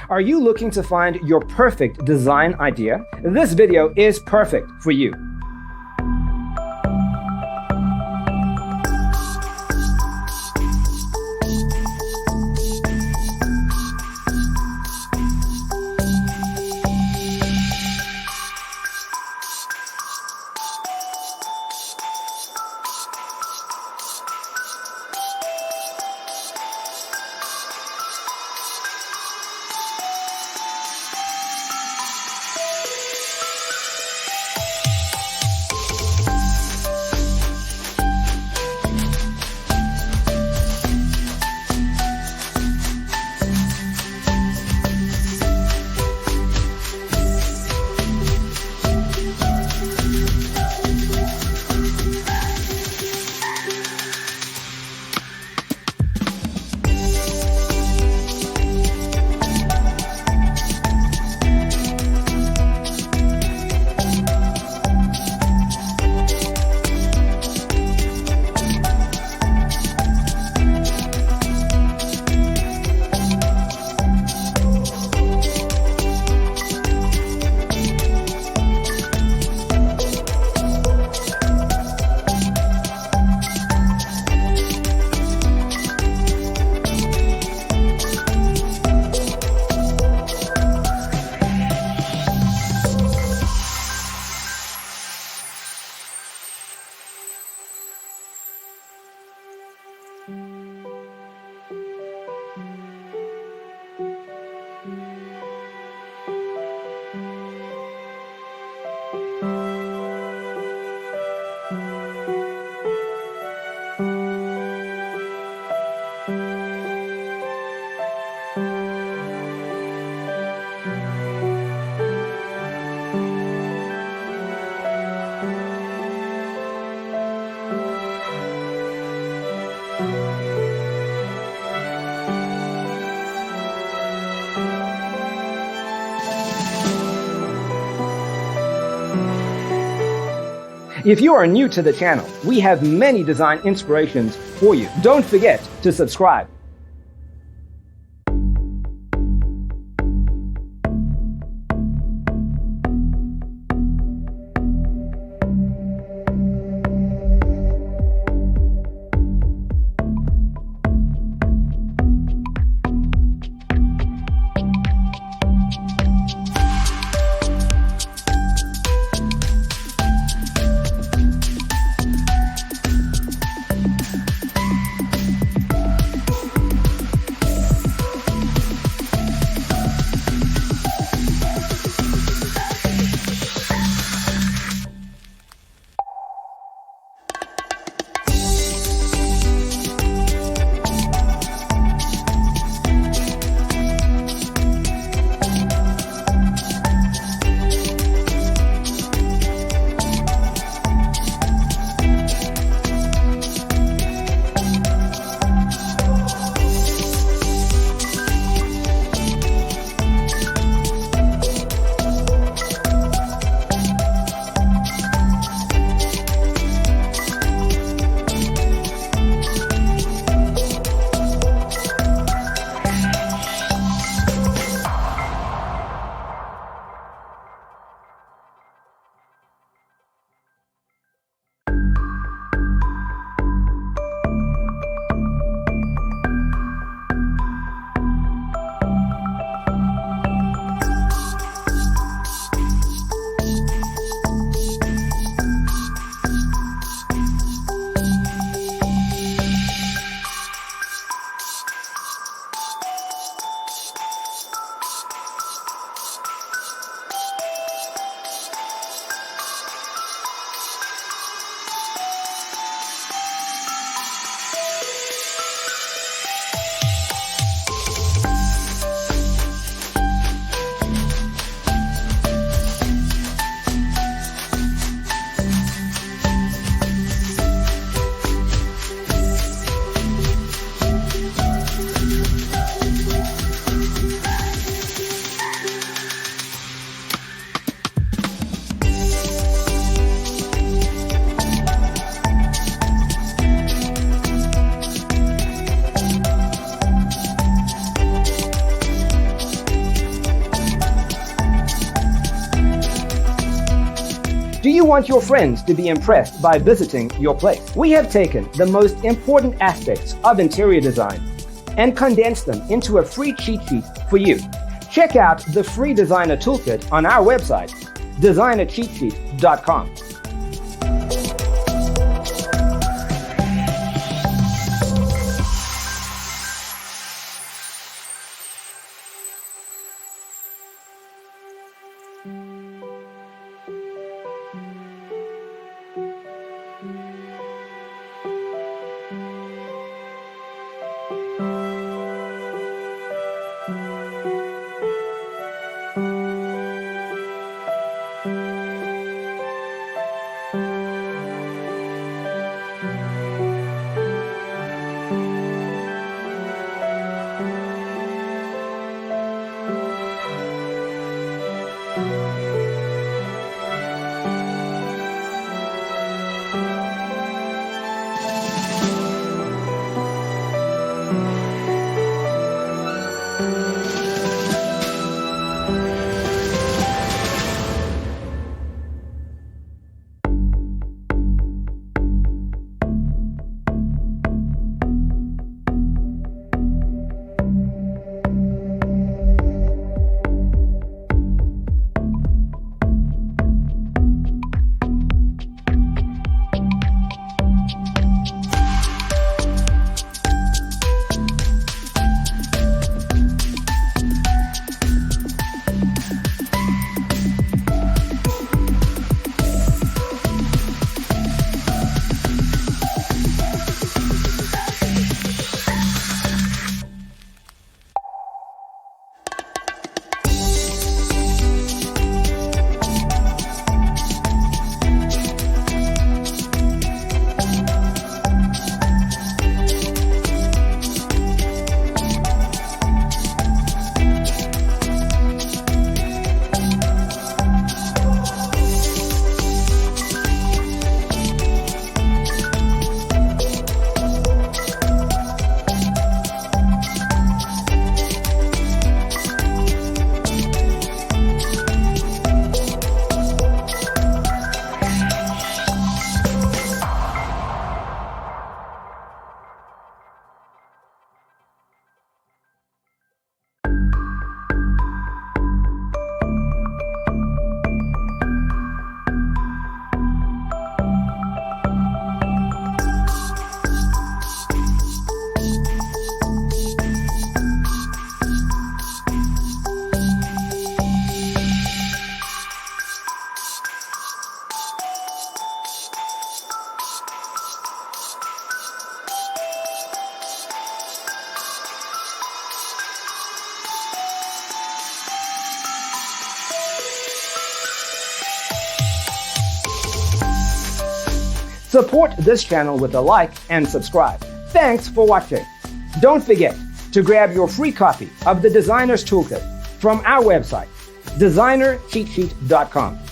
Are you looking to find your perfect design idea? This video is perfect for you. If you are new to the channel, we have many design inspirations for you. Don't forget to subscribe. Do you want your friends to be impressed by visiting your place? We have taken the most important aspects of interior design and condensed them into a free cheat sheet for you. Check out the free designer toolkit on our website, designercheatsheet.com. Support this channel with a like and subscribe. Thanks for watching. Don't forget to grab your free copy of the Designer's Toolkit from our website, designercheatsheet.com.